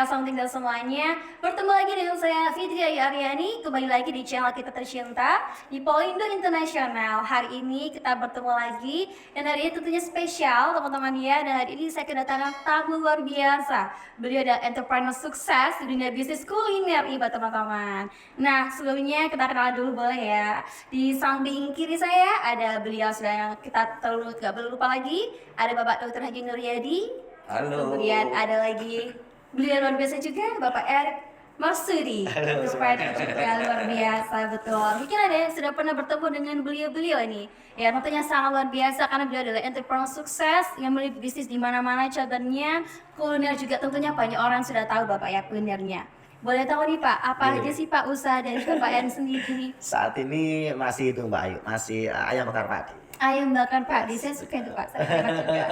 Assalamualaikum dan semuanya. Bertemu lagi dengan saya Fitri Ayu Aryani. Kembali lagi di channel kita tercinta di Polindo Internasional. Hari ini kita bertemu lagi dan hari ini tentunya spesial teman-teman ya. Dan hari ini saya kedatangan tamu luar biasa. Beliau adalah entrepreneur sukses di dunia bisnis kuliner nih teman-teman. Nah sebelumnya kita kenalan dulu boleh ya. Di samping kiri saya ada beliau sudah yang kita gak perlu lupa lagi. Ada Bapak Dr. Haji Nuryadi. Halo. Kemudian ada lagi beliau luar biasa juga, Bapak Erick Marsudi. Supaya juga luar biasa, betul. Mungkin ada yang sudah pernah bertemu dengan beliau-beliau ini. Ya, tentunya sangat luar biasa karena beliau adalah entrepreneur sukses yang memiliki bisnis di mana-mana cabangnya. Kuliner juga tentunya banyak orang sudah tahu Bapak ya kulinernya. Boleh tahu nih Pak, apa aja sih Pak usaha dari Bapak Erick sendiri? Saat ini masih itu Mbak Ayu, masih ayam bakar padi. Ayam bakar Pak, saya suka itu Pak, saya suka juga.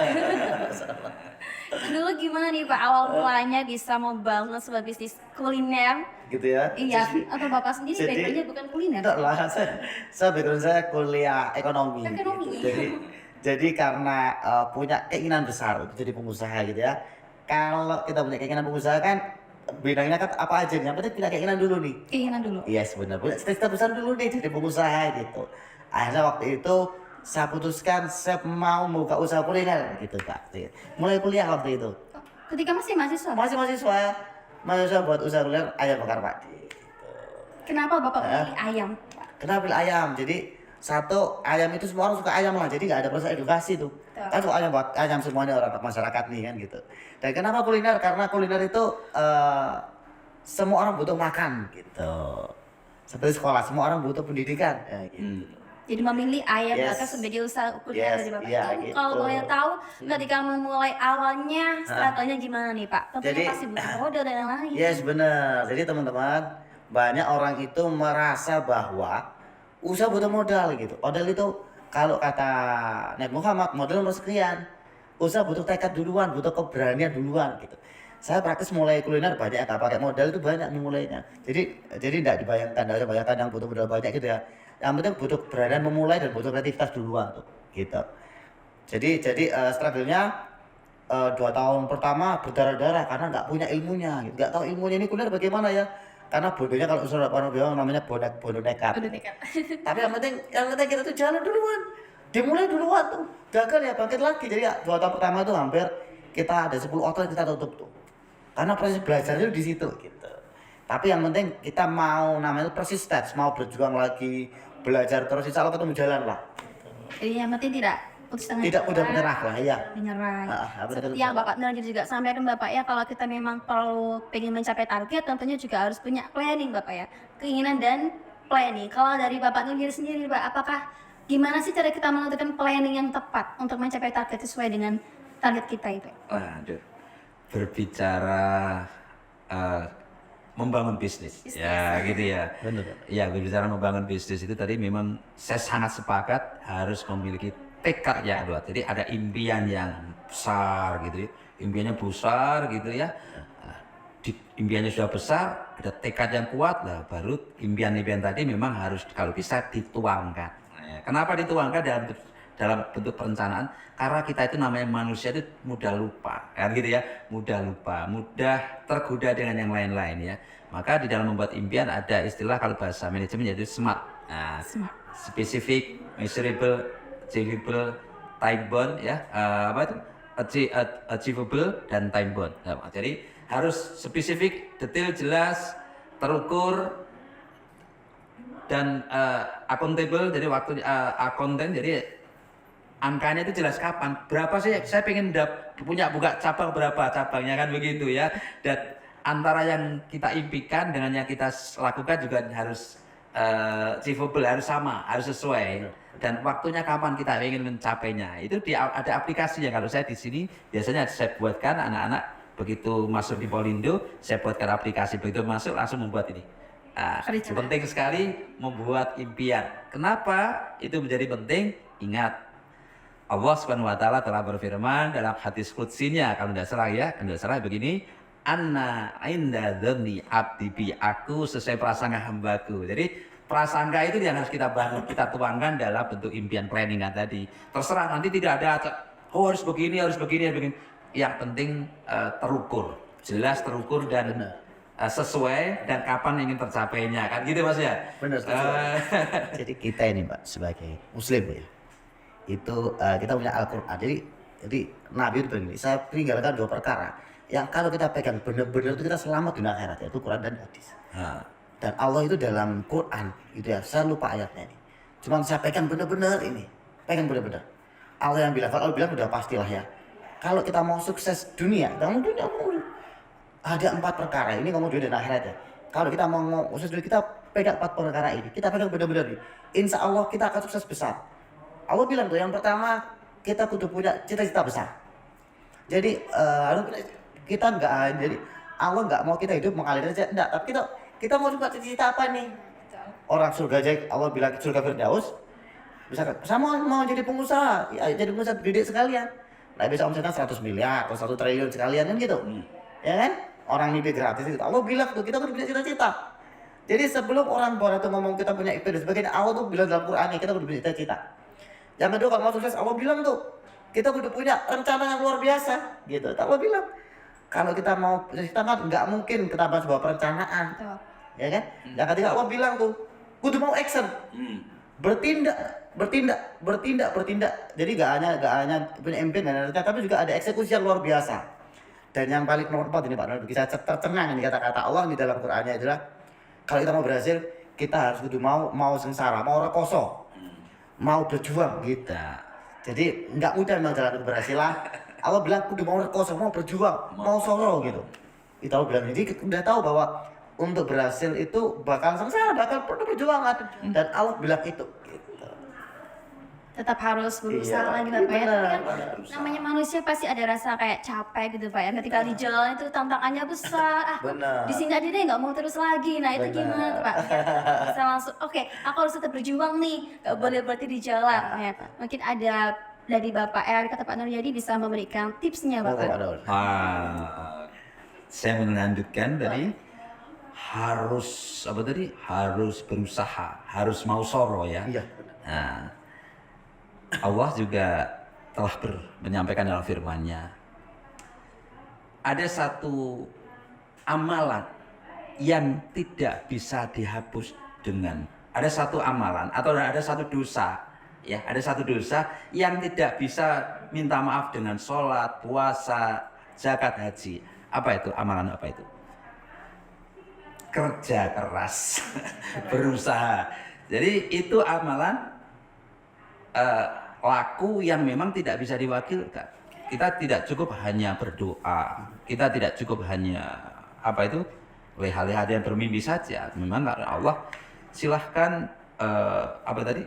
Dulu gimana nih Pak awal mulanya bisa membangun sebuah bisnis kuliner? Gitu ya? Iya, atau Bapak sendiri Jadi- backgroundnya bukan kuliner? Enggak lah, saya background saya kuliah ekonomi. Ekonomi. Gitu. Jadi karena punya keinginan besar untuk jadi pengusaha gitu ya. Kalau kita punya keinginan pengusaha kan bidangnya kan apa aja nih? Yang penting punya keinginan dulu nih. Keinginan dulu. Iya sebenarnya punya cita-cita besar dulu nih jadi pengusaha gitu. Akhirnya waktu itu saya putuskan saya mau buka usaha kuliner gitu Kak. Mulai kuliah waktu itu. Ketika masih mahasiswa? Masih mahasiswa buat usaha kuliner ayam bakar padi. Kenapa Bapak pilih ayam Pak? Kenapa pilih ayam? Jadi satu ayam itu semua orang suka ayam lah, jadi nggak ada proses edukasi tuh. Betul. Kan suka ayam buat ayam semuanya orang masyarakat nih kan gitu. Dan kenapa kuliner? Karena kuliner itu semua orang butuh makan gitu. Seperti sekolah, semua orang butuh pendidikan. Ya, gitu. Jadi memilih ayam Yes. bakar sebagai usaha kuliner Yes, dari Bapak. iya, Itu gitu. kalau boleh tahu ketika memulai awalnya strateginya gimana nih Pak? Tentunya Jadi- pasti butuh modal dan lain-lain. Yes benar. Jadi teman-teman banyak orang itu merasa bahwa usaha butuh modal gitu. Modal itu kalau kata Nabi Muhammad modal nomor sekian. Usaha butuh tekad duluan, butuh keberanian duluan gitu. Saya praktis mulai kuliner banyak nggak pakai modal itu banyak nih mulainya. Jadi tidak dibayangkan yang butuh modal banyak gitu ya. Yang penting butuh keberanian memulai dan butuh kreativitas duluan tuh gitu. Jadi struggle-nya 2 tahun pertama berdarah-darah karena nggak punya ilmunya, gitu. Nggak tahu ilmunya ini kuliner bagaimana ya. Karena bodohnya kalau usaha orang bilang namanya bodoh nekat. Udah dekat. Tapi yang penting kita tuh jalan duluan, dimulai duluan tuh. Gagal ya bangkit lagi. Jadi ya 2 tahun pertama tuh hampir kita ada 10 outlet kita tutup tuh. Karena proses belajarnya di situ gitu. Tapi yang penting kita mau namanya persisten, mau berjuang lagi, belajar terus insya Allah ketemu jalan lah. Jadi yang penting tidak putus setengah Tidak mudah jalan. menyerah lah ya. Menyerah. Betul, Seperti betul. yang Bapak Nuryadi juga sampaikan Bapak ya, kalau kita memang perlu pengen mencapai target, tentunya juga harus punya planning Bapak ya, keinginan dan planning. Kalau dari Bapak Nuryadi sendiri Pak, apakah gimana sih cara kita menentukan planning yang tepat untuk mencapai target sesuai dengan target kita itu? Waduh, berbicara membangun bisnis, ya gitu ya. Benar. Ya berbicara membangun bisnis itu tadi memang saya sangat sepakat harus memiliki tekad yang kuat. Jadi ada impian yang besar gitu ya, impiannya besar gitu ya. Impiannya sudah besar, ada tekad yang kuat lah, baru impian-impian tadi memang harus kalau bisa dituangkan. Nah, kenapa dituangkan dalam bentuk perencanaan? Karena kita itu namanya manusia itu mudah lupa, kan gitu ya, mudah lupa, mudah tergoda dengan yang lain-lain ya. Maka di dalam membuat impian ada istilah kalau bahasa manajemen yaitu SMART. Nah, specific, measurable, achievable, time bound ya, apa itu? Achievable dan time bound. Nah, jadi harus spesifik, detail, jelas, terukur dan accountable. Jadi waktu accountant jadi angkanya itu jelas kapan, berapa sih saya pengen punya buka cabang berapa cabangnya kan begitu ya. Dan antara yang kita impikan dengan yang kita lakukan juga harus achievable, harus sama, harus sesuai. Dan waktunya kapan kita ingin mencapainya itu ada aplikasinya. Kalau saya di sini biasanya saya buatkan anak-anak begitu masuk di Polindo, saya buatkan aplikasi, begitu masuk langsung membuat ini. Penting sekali membuat impian. Kenapa itu menjadi penting? Ingat, Allah Subhanahu wa taala telah berfirman dalam hadis qudsinya kalau tidak salah ya, kalau tidak salah begini, anna inda dzanni abdi bi, aku sesuai prasangka hambaku. Jadi prasangka itu yang harus kita bangun, kita tuangkan dalam bentuk impian planningan tadi. Terserah nanti tidak ada oh harus begini, harus begini, harus begini. Yang penting terukur. jelas, terukur dan Benar. sesuai dan kapan ingin tercapainya kan gitu Mas ya. Benar, setuju. Jadi kita ini Pak sebagai muslim ya, itu kita punya Al-Quran. Jadi Nabi itu begini, saya meninggalkan 2 perkara yang kalau kita pegang benar-benar itu kita selamat dunia akhirat, yaitu Quran dan hadis. Nah, Dan Allah itu dalam Quran gitu ya, saya lupa ayatnya ini. Cuman saya pegang benar-benar ini, pegang benar-benar. Allah yang bilang, kalau Allah bilang udah pastilah ya. Kalau kita mau sukses dunia, dalam dunia ada 4 perkara ini kamu dunia dan akhirat ya. Kalau kita mau sukses dunia, kita pegang 4 perkara ini, kita pegang benar-benar ini. Insya Allah kita akan sukses besar. Allah bilang tuh yang pertama kita kudu punya cita-cita besar. Jadi kita enggak, jadi Allah nggak mau kita hidup mengalir aja, enggak. Tapi kita mau coba cita-cita apa nih? Orang surga aja Allah bilang surga Firdaus. Misalkan sama mau jadi pengusaha, ya jadi pengusaha gede sekalian. Nah bisa omsetnya 100 miliar atau 1 triliun sekalian kan gitu. Ya kan? Orang mimpi gratis gitu. Allah bilang tuh kita kudu punya cita-cita. Jadi sebelum orang barat itu ngomong kita punya itu dan sebagainya, Allah tuh bilang dalam Qur'annya kita kudu punya cita-cita. Yang kedua kalau mau sukses Allah bilang tuh kita kudu punya rencana yang luar biasa gitu. Allah bilang kalau kita mau cita kan nggak mungkin ketambahan sebuah perencanaan. Betul. Ya kan? Yang ketiga Allah bilang tuh kudu mau action. Bertindak. Jadi gak hanya punya impian dan rencana, tapi juga ada eksekusi yang luar biasa. Dan yang paling nomor 4 ini Pak Nur, bisa tercengang ini kata-kata Allah di dalam Qur'annya adalah kalau kita mau berhasil, kita harus kudu mau sengsara, mau rekoso, mau berjuang gitu. Jadi nggak mudah memang jalan keberhasilan. Allah bilang kudu mau rekoso, mau berjuang, mau solo gitu. Kita bilang jadi kita udah tahu bahwa untuk berhasil itu bakal sengsara, bakal perlu perjuangan. Dan Allah bilang itu. Tetap harus berusaha Iya, lagi Bapak ya. benar, Tapi kan benar. namanya manusia pasti ada rasa kayak capek gitu Pak ya. Ketika di jalan itu tantangannya besar. Benar. Di sini aja deh nggak mau terus lagi. Nah itu Benar. gimana tuh Pak? Ya, bisa langsung. Oke, aku harus tetap berjuang nih. Gak boleh berhenti di jalan. Ya, mungkin ada dari Bapak kata Pak Nuryadi bisa memberikan tipsnya Bapak. saya melanjutkan tadi harus apa tadi? Harus berusaha, harus mau soro ya. Iya. Nah, Allah juga telah menyampaikan dalam firman-Nya. Ada satu amalan yang tidak bisa dihapus dengan ada satu amalan atau ada satu dosa ya, ada satu dosa yang tidak bisa minta maaf dengan sholat, puasa, zakat, haji. Apa itu? Amalan apa itu? Kerja keras, berusaha. Jadi itu amalan laku yang memang tidak bisa diwakilkan. Kita tidak cukup hanya berdoa, kita tidak cukup hanya apa itu leha-leha dan bermimpi saja. Memang Allah silahkan apa tadi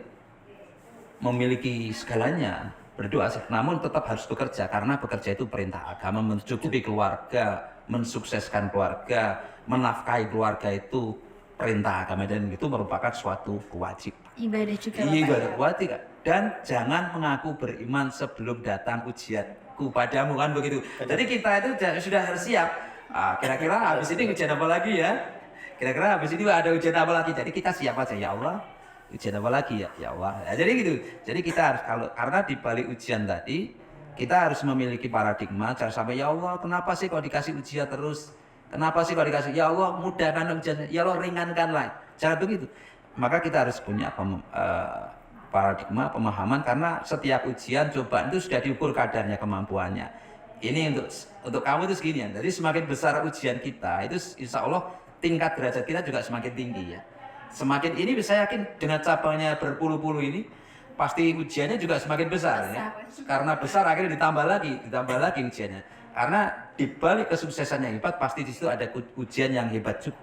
memiliki segalanya, berdoa, namun tetap harus bekerja karena bekerja itu perintah agama, mencukupi keluarga, mensukseskan keluarga, menafkahi keluarga itu perintah agama dan itu merupakan suatu kewajiban. Ibadah juga Iya, Bapak. ibadah kewajiban. Dan jangan mengaku beriman sebelum datang ujianku padamu kan begitu. Jadi kita itu sudah harus siap. Kira-kira habis ini ujian apa lagi ya? Kira-kira habis ini ada ujian apa lagi? Jadi kita siap aja ya Allah. Ujian apa lagi ya? Ya Allah. Ya, jadi gitu. Jadi kita harus karena di balik ujian tadi kita harus memiliki paradigma jangan sampai ya Allah kenapa sih kok dikasih ujian terus? Kenapa sih kok dikasih ya Allah mudahkan ujian, ya Allah ringankanlah. Jangan begitu. Maka kita harus punya paradigma pemahaman karena setiap ujian cobaan itu sudah diukur kadarnya kemampuannya. Ini untuk kamu itu segini ya. Jadi semakin besar ujian kita itu insya Allah tingkat derajat kita juga semakin tinggi ya. Semakin ini bisa yakin dengan cabangnya berpuluh-puluh ini pasti ujiannya juga semakin besar ya. Karena besar akhirnya ditambah lagi ujiannya. Karena di balik kesuksesan yang hebat pasti di situ ada ujian yang hebat juga.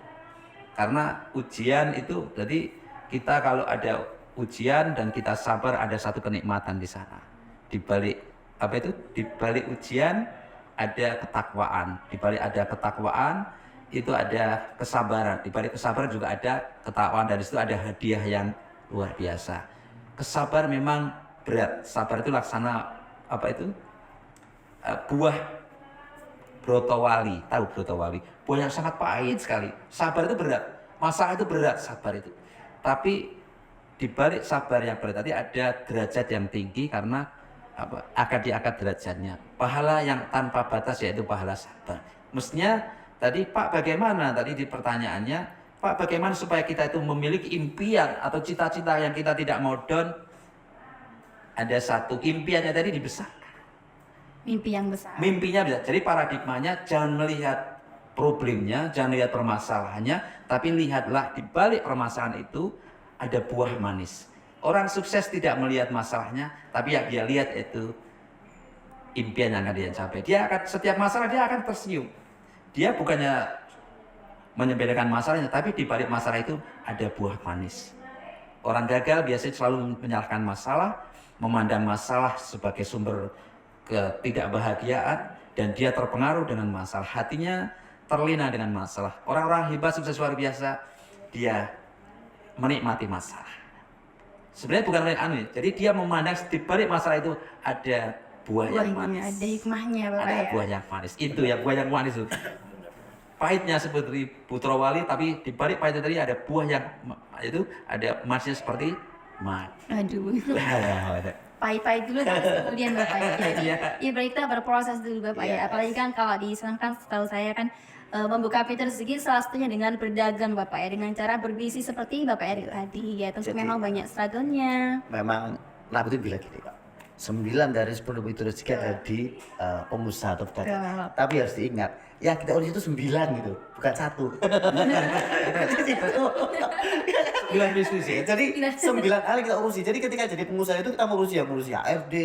Karena ujian itu jadi kita kalau ada ujian dan kita sabar ada satu kenikmatan di sana. Di balik apa itu? Di balik ujian ada ketakwaan. Di balik ada ketakwaan itu ada kesabaran. Di balik kesabaran juga ada ketakwaan dan di situ ada hadiah yang luar biasa. Kesabar memang berat. Sabar itu laksana apa itu? Buah brotowali. Tahu brotowali? Buah yang sangat pahit sekali. Sabar itu berat. Masalah itu berat, sabar itu. Tapi di balik sabar yang berat tadi ada derajat yang tinggi karena akan diangkat derajatnya. Pahala yang tanpa batas yaitu pahala sabar. Mestinya tadi Pak bagaimana tadi di pertanyaannya, Pak bagaimana supaya kita itu memiliki impian atau cita-cita yang kita tidak mau down? Ada satu impiannya tadi dibesarkan. Mimpi yang besar. Mimpinya bisa. Jadi paradigmanya jangan melihat problemnya, jangan lihat permasalahannya, tapi lihatlah di balik permasalahan itu ada buah manis. Orang sukses tidak melihat masalahnya, tapi yang dia lihat itu impian yang akan dia capai. Dia akan setiap masalah dia akan tersenyum. Dia bukannya menyepelekan masalahnya, tapi di balik masalah itu ada buah manis. Orang gagal biasanya selalu menyalahkan masalah, memandang masalah sebagai sumber ketidakbahagiaan, dan dia terpengaruh dengan masalah. Hatinya terlena dengan masalah. Orang-orang hebat sukses luar biasa, dia menikmati masalah. Sebenarnya bukan lain jadi dia memandang di balik masalah itu ada buah yang manis. Ada hikmahnya Bapak Ada ya. buah yang manis. Itu ya buah yang manis itu. Pahitnya seperti Putra Wali, tapi di balik pahitnya tadi ada buah yang itu ada manisnya seperti madu. Aduh. Pahit-pahit dulu terus kemudian Bapak ya. Iya. Iya berarti kita berproses dulu Bapak ya. Apalagi kan kalau di Islam kan setahu saya kan membuka pintu rezeki salah satunya dengan berdagang Bapak ya, dengan cara berbisnis seperti Bapak Eril tadi ya. Tentu Jadi, memang banyak struggle-nya. Memang Nabi itu bilang gini Pak, 9 dari 10 itu rezeki ada di pengusaha atau pedagang. Betul. Tapi harus diingat, yang kita urus itu 9 gitu, bukan 1. Bilang bisnis ya. Jadi 9 hal kita urusi. Jadi ketika jadi pengusaha itu kita ngurusi HRD,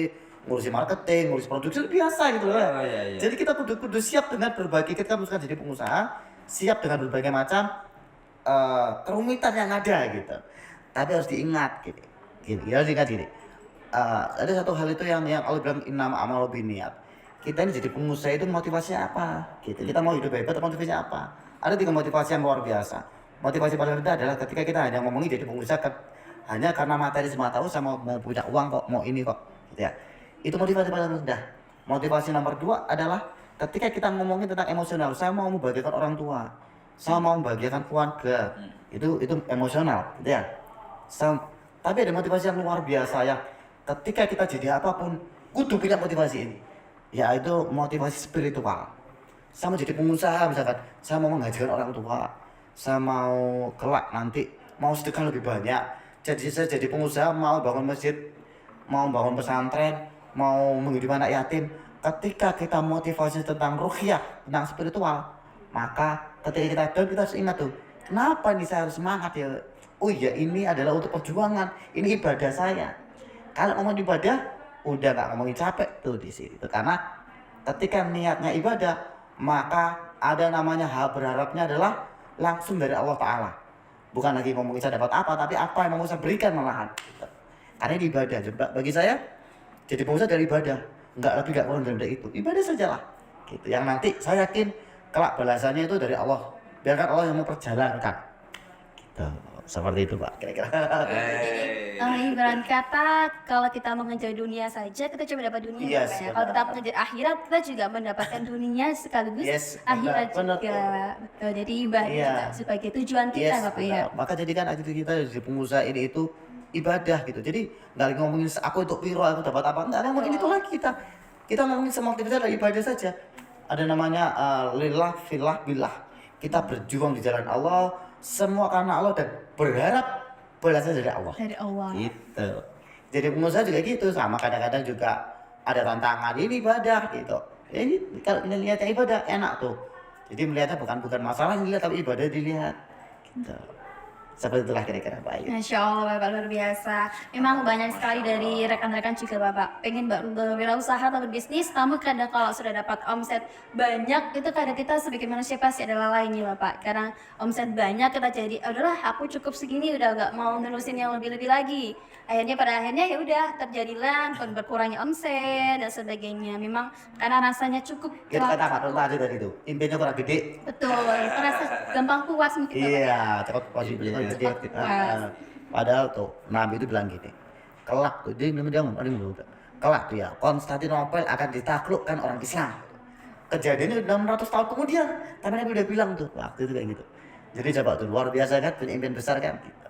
ngurusi marketing, ngurusi produksi itu biasa gitu loh. Oh, iya, iya. Jadi kita kudu siap dengan berbagai, ketika misalkan jadi pengusaha, siap dengan berbagai macam kerumitan yang ada gitu. Tapi harus diingat gitu. Gini, harus diingat gini. Ada satu hal itu yang Allah bilang innama a'malu binniyat. Kita ini jadi pengusaha itu motivasinya apa? Gitu. Kita mau hidup hebat, motivasinya apa? Ada 3 motivasi yang luar biasa. Motivasi paling rendah adalah ketika kita hanya ngomongin jadi pengusaha hanya karena materi semata, saya mau punya uang kok, mau ini kok, gitu ya. Itu motivasi paling rendah. Motivasi nomor 2 adalah ketika kita ngomongin tentang emosional, saya mau membahagiakan orang tua, saya mau membahagiakan keluarga, itu emosional, gitu ya. Tapi ada motivasi yang luar biasa ya. Ketika kita jadi apapun, kudu punya motivasi ini, yaitu motivasi spiritual. Saya mau jadi pengusaha misalkan, saya mau mengajarkan orang tua, saya mau kelak nanti mau sedekah lebih banyak. Jadi saya jadi pengusaha mau bangun masjid, mau bangun pesantren, mau menghidupi anak yatim. Ketika kita motivasi tentang ruhiyah, tentang spiritual, maka ketika kita down kita harus ingat tuh, kenapa nih saya harus semangat ya? Oh iya, ini adalah untuk perjuangan, ini ibadah saya. Kalau ngomong ibadah, udah nggak ngomongin capek tuh di sini. Karena ketika niatnya ibadah, maka ada namanya berharapnya adalah langsung dari Allah Ta'ala. Bukan lagi ngomongin saya dapat apa, tapi apa yang mau saya berikan malahan. Karena ini ibadah. Bagi saya, jadi pengusaha dari ibadah. Nggak lebih, nggak kurang dari itu. Ibadah sajalah. Gitu. Yang nanti saya yakin kelak balasannya itu dari Allah. Biarkan Allah yang memperjalankan. Gitu. Seperti itu Pak, kira-kira. Ibarat kata kalau kita mengejar dunia saja kita cuma dapat dunia. Yes, Bapak ya. benar. Kalau kita mengejar akhirat kita juga mendapatkan dunia sekaligus Yes, akhirat benar, juga. Betul. Jadi ibadah Iya. juga sebagai tujuan kita Bapak ya. benar. Maka jadikan aktivitas kita jadi pengusaha ini itu ibadah gitu. Jadi nggak lagi ngomongin aku untuk piro, aku dapat apa, nggak ngomongin itu lagi kita. Kita ngomongin semua aktivitas adalah ibadah saja. Ada namanya lillah, fillah, billah. Kita berjuang di jalan Allah, semua karena Allah dan berharap balasan dari Allah. Dari Allah. Gitu. Jadi pengusaha juga gitu, sama kadang-kadang juga ada tantangan ini ibadah gitu. Ini kalau kita lihatnya ibadah enak tuh. Jadi melihatnya bukan masalah yang dilihat, tapi ibadah dilihat. Gitu. Seperti itulah kira-kira Pak Ayu. Masya Allah Bapak luar biasa. Memang banyak sekali dari rekan-rekan juga Bapak pengen berwirausaha atau berbisnis, namun kadang kalau sudah dapat omset banyak itu kadang kita sebagai manusia pasti ada lalainya Bapak. Karena omset banyak kita jadi, udahlah aku cukup segini udah gak mau nerusin yang lebih-lebih lagi. Pada akhirnya ya udah terjadilah berkurangnya omset dan sebagainya. Memang karena rasanya cukup. Kita kata Pak tadi itu, impiannya kurang gede. Betul, merasa gampang puas mungkin Bapak. Iya, cepat positif gede. Padahal tuh Nabi itu bilang gini, kelak tuh dia ngomong, kelak tuh ya Konstantinopel akan ditaklukkan orang Islam. Kejadiannya 600 tahun kemudian, tapi Nabi udah bilang tuh waktu itu kayak gitu. Jadi coba tuh luar biasa kan, punya impian besar kan. Gitu.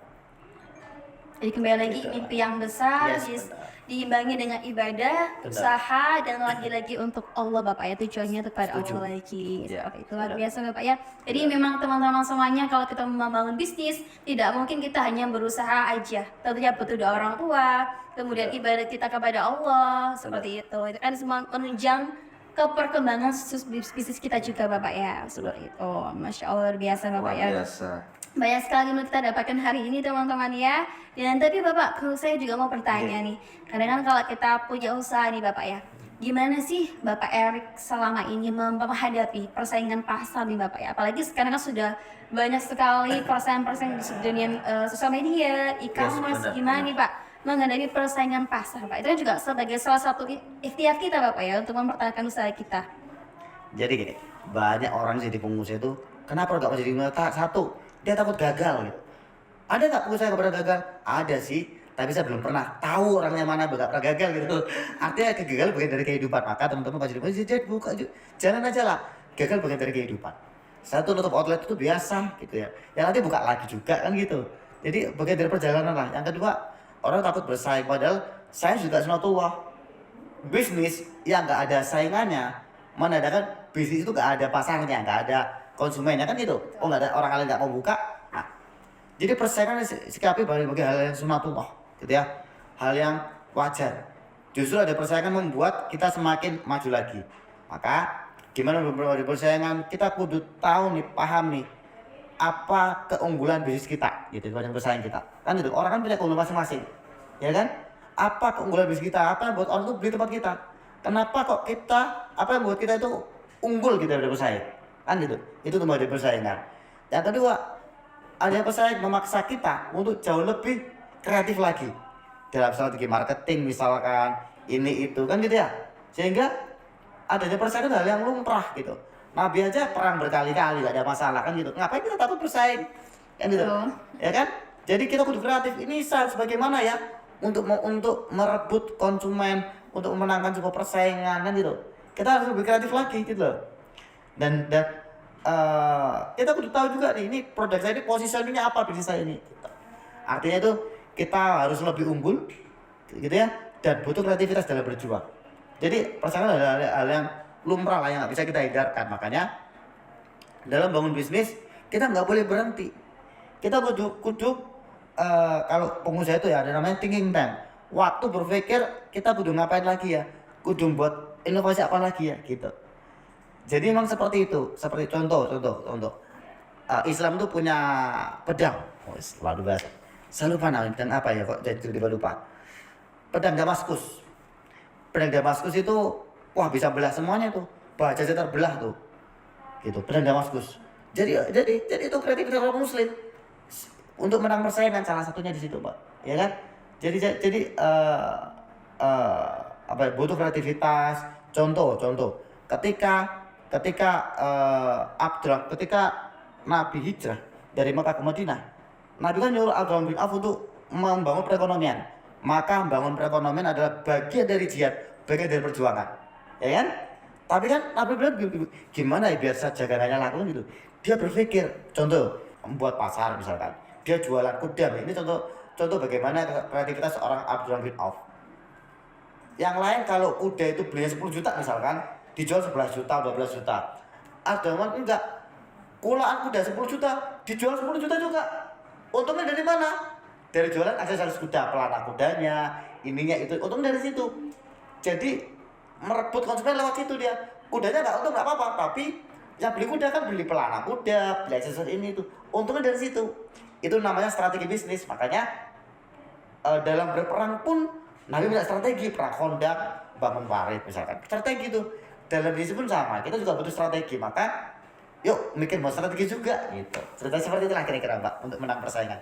Jadi kembali lagi mimpi yang besar Yes, diimbangi dengan ibadah, Benar. usaha, dan lagi-lagi untuk Allah Bapak ya, tujuannya kepada Setuju. Allah lagi. Ya. Seperti itu luar biasa Bapak ya. Jadi memang teman-teman semuanya kalau kita membangun bisnis, tidak mungkin kita hanya berusaha aja. Tentunya butuh doa orang tua, kemudian ibadah kita kepada Allah, seperti itu. Itu kan semua menunjang ke perkembangan bisnis kita juga Bapak ya. Seperti itu. Masya Allah luar biasa Bapak Luar ya. biasa. Banyak sekali yang kita dapatkan hari ini teman-teman ya. Dan tapi Bapak, kalau saya juga mau bertanya nih. Kadang kan kalau kita punya usaha nih Bapak ya. Gimana sih Bapak Erik selama ini menghadapi persaingan pasar nih Bapak ya? Apalagi sekarang kan sudah banyak sekali persaingan-persaingan di dunia sosial media, e-commerce. benar, Gimana nih Pak menghadapi persaingan pasar Pak? Itu kan juga sebagai salah satu ikhtiar kita Bapak ya untuk mempertahankan usaha kita. Jadi gini, banyak orang jadi pengusaha itu kenapa nggak mau jadi pengusaha? Satu, dia takut gagal gitu. Ada nggak pengusaha yang pernah gagal? Ada sih, tapi saya belum pernah tahu orangnya mana pernah gagal gitu. Artinya kegagalan bagian dari kehidupan. Maka teman-teman kalau jadi pengusaha, jadi buka jalan aja lah. Gagal bagian dari kehidupan. Satu, nutup outlet itu biasa gitu ya. Yang nanti buka lagi juga kan gitu. Jadi bagian dari perjalanan lah. Yang kedua, orang takut bersaing. Padahal saya juga sunatullah. Bisnis yang nggak ada saingannya menandakan bisnis itu nggak ada pasarnya, nggak ada konsumennya kan gitu. Oh, nggak ada orang lain nggak mau buka. Nah, jadi persaingan sikapi bagi hal yang sunatullah gitu ya, hal yang wajar. Justru ada persaingan membuat kita semakin maju lagi. Maka gimana beberapa persaingan, kita kudu tahu nih, paham nih apa keunggulan bisnis kita gitu dibanding pesaing kita. Kan gitu, orang kan punya keunggulan masing-masing, ya kan? Apa keunggulan bisnis kita? Apa yang buat orang itu beli tempat kita? Kenapa kok kita, apa yang buat kita itu unggul gitu daripada pesaing? Kan gitu. Itu tuh dari persaingan. Yang kedua, ada pesaing memaksa kita untuk jauh lebih kreatif lagi dalam strategi marketing misalkan, ini itu kan gitu ya. Sehingga adanya persaingan hal yang lumrah gitu. Nabi aja perang berkali-kali gak ada masalah kan gitu. Ngapain kita takut bersaing? Kan gitu. Betul. Ya kan? Jadi kita kudu kreatif. Ini sebagaimana ya untuk merebut konsumen, untuk memenangkan sebuah persaingan kan gitu. Kita harus lebih kreatif lagi gitu loh. Dan kita kudu tahu juga nih, ini produk saya ini positioningnya apa bisnis saya ini. Artinya itu kita harus lebih unggul gitu ya, dan butuh kreativitas dalam berjuang. Jadi persaingan adalah hal yang lumrah lah yang nggak bisa kita hindarkan. Makanya dalam bangun bisnis kita nggak boleh berhenti. Kita kudu kalau pengusaha itu ya ada namanya thinking tank. Waktu berpikir kita kudu ngapain lagi ya, kudu buat inovasi apa lagi ya gitu. Jadi memang seperti itu. Seperti contoh. Islam tuh punya pedang. Oh, selalu bahas. Saya lupa namanya pedang apa ya kok jadi tiba-tiba lupa. Pedang Damaskus. Pedang Damaskus itu wah bisa belah semuanya tuh. Baja aja terbelah tuh. Gitu, pedang Damaskus. Jadi itu kreativitas orang muslim untuk menang persaingan, salah satunya di situ, Pak. Ya kan? Jadi apa ya, butuh kreativitas. Contoh. Ketika Nabi hijrah dari Mekah ke Madinah, Nabi kan nyuruh Abdurrahman bin Auf untuk membangun perekonomian. Maka membangun perekonomian adalah bagian dari jihad, bagian dari perjuangan, ya kan? Tapi kan Nabi bilang gimana ya biar sajagananya laku gitu. Dia berpikir, contoh membuat pasar misalkan, dia jualan kuda. Ini contoh bagaimana kreativitas seorang Abdurrahman bin Auf. Yang lain kalau kuda itu belinya 10 juta misalkan, dijual 11 juta, 12 juta. Abdurrahman enggak. Kulaan kuda 10 juta, dijual 10 juta juga. Untungnya dari mana? Dari jualan aksesoris kuda, pelana kudanya, ininya itu. Untung dari situ. Jadi merebut konsumen lewat situ dia. Kudanya enggak untung enggak apa-apa, tapi yang beli kuda kan beli pelana kuda, beli aksesoris ini itu. Untungnya dari situ. Itu namanya strategi bisnis. Makanya dalam berperang pun Nabi punya strategi, perang Khandaq, bangun parit misalkan. Strategi itu dalam bisnis pun sama. Kita juga butuh strategi. Maka yuk mikir buat strategi juga gitu. Cerita seperti itulah kira-kira Mbak untuk menang persaingan.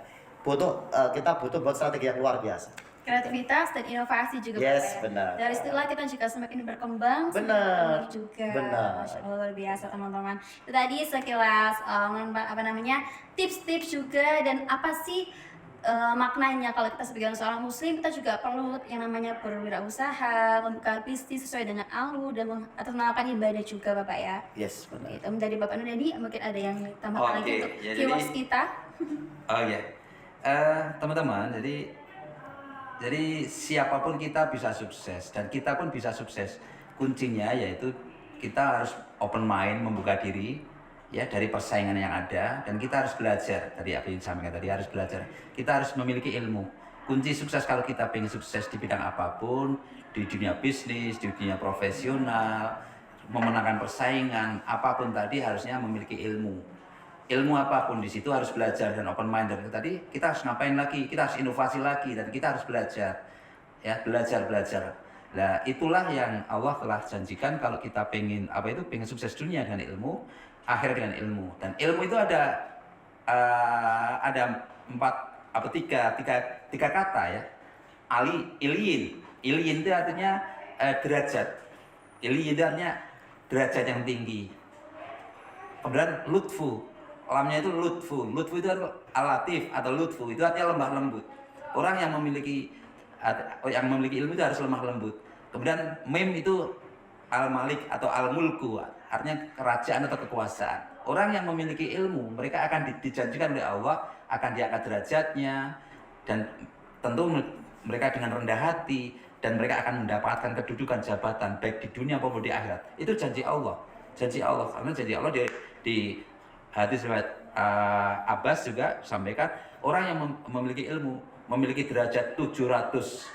Kita butuh buat strategi yang luar biasa. Kreativitas dan inovasi juga Yes, Bapak ya. benar. Dari situlah kita juga semakin berkembang, Benar, semakin tinggi juga. benar. Masya Allah luar biasa teman-teman. Itu tadi sekilas tips-tips juga dan apa sih maknanya kalau kita sebagai seorang muslim, kita juga perlu yang namanya berwirausaha, membuka bisnis sesuai dengan alur dan atau melakukan ibadah juga Bapak ya. Yes, benar. Itu dari Bapak Nurdadi mungkin ada yang tambahkan lagi Oke, untuk ya, viewers jadi- kita. Oh ya, teman-teman, jadi Jadi siapapun kita bisa sukses dan kita pun bisa sukses. Kuncinya yaitu kita harus open mind, membuka diri ya dari persaingan yang ada, dan kita harus belajar. Tadi apa yang disampaikan tadi, harus belajar. Kita harus memiliki ilmu. Kunci sukses kalau kita pengen sukses di bidang apapun, di dunia bisnis, di dunia profesional, memenangkan persaingan apapun tadi, harusnya memiliki ilmu. Ilmu apapun di situ harus belajar dan open mind. Dan tadi kita harus ngapain lagi? Kita harus inovasi lagi dan kita harus belajar. Ya, belajar. Nah, itulah yang Allah telah janjikan kalau kita pengen pengen sukses dunia dengan ilmu, akhir dengan ilmu. Dan ilmu itu ada tiga kata ya. Iliyin itu artinya derajat. Iliyin itu artinya derajat yang tinggi. Kemudian lutfu, lamnya itu lutfu itu alatif atau lutfu itu artinya lemah lembut. Orang yang memiliki ilmu itu harus lemah lembut. Kemudian mim itu al-malik atau al-mulku, artinya kerajaan atau kekuasaan. Orang yang memiliki ilmu, mereka akan dijanjikan oleh Allah, akan diangkat derajatnya, dan tentu mereka dengan rendah hati, dan mereka akan mendapatkan kedudukan jabatan baik di dunia maupun di akhirat. Itu janji Allah. Karena janji Allah di hadis riwayat Abbas juga sampaikan, orang yang memiliki ilmu memiliki derajat 700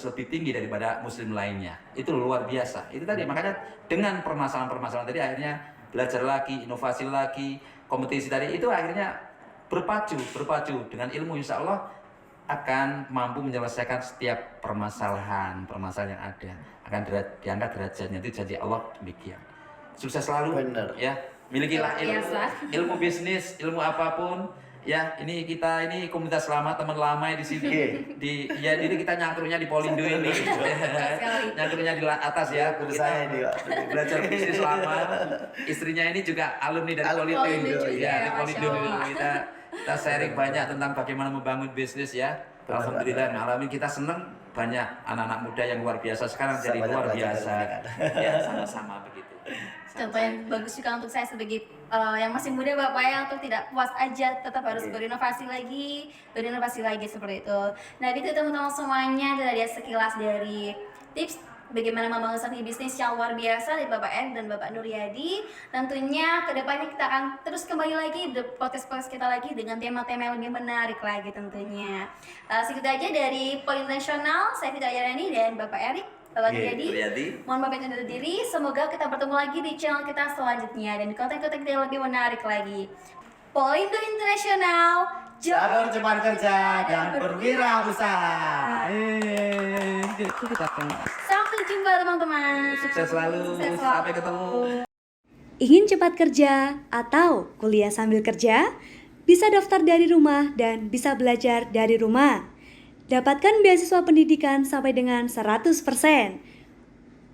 lebih tinggi daripada muslim lainnya. Itu luar biasa. Itu tadi, makanya dengan permasalahan-permasalahan tadi akhirnya belajar lagi, inovasi lagi, kompetisi tadi itu akhirnya berpacu dengan ilmu, insya Allah akan mampu menyelesaikan setiap permasalahan yang ada, akan diangkat derajatnya. Itu janji Allah demikian. Sukses selalu. Bener. Ya, milikilah ilmu bisnis, ilmu apapun. Ya, ini kita komunitas lama, teman lama di sini. Ini kita nyangkruknya di Polindo ini. Nyangkruknya di atas ya. Saya ini Pak. Belajar bisnis lama. Istrinya ini juga alumni dari Polindo. Ya, di Polindo kita sharing banyak tentang bagaimana membangun bisnis ya. Alhamdulillah, alamin kita senang, banyak anak-anak muda yang luar biasa sekarang jadi luar biasa. Ya, sama-sama begitu. Contoh yang bagus juga untuk saya sebagai yang masih muda Bapak ya, untuk tidak puas aja, tetap harus berinovasi lagi seperti itu. Nah itu teman-teman semuanya, itu dari sekilas dari tips bagaimana membangun strategi bisnis yang luar biasa dari Bapak Erik dan Bapak Nuryadi. Tentunya kedepannya kita akan terus kembali lagi di podcast kita lagi dengan tema-tema yang lebih menarik lagi tentunya. Segitu aja dari Poin Nasional. Saya Fitri Ayarani dan Bapak Erik, Bapak Nuryadi. Mohon maaf undur diri. Semoga kita bertemu lagi di channel kita selanjutnya dan di konten-konten kita yang lebih menarik lagi. Polindo Internasional, Jalur cepat kerja dan berwirausaha. Sampai jumpa teman-teman. Sukses selalu. Sampai ketemu. Ingin cepat kerja atau kuliah sambil kerja? Bisa daftar dari rumah dan bisa belajar dari rumah. Dapatkan beasiswa pendidikan sampai dengan 100%.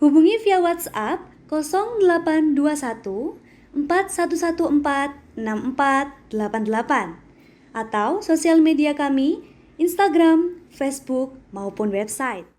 Hubungi via WhatsApp 0821 4114 6488 atau sosial media kami, Instagram, Facebook, maupun website.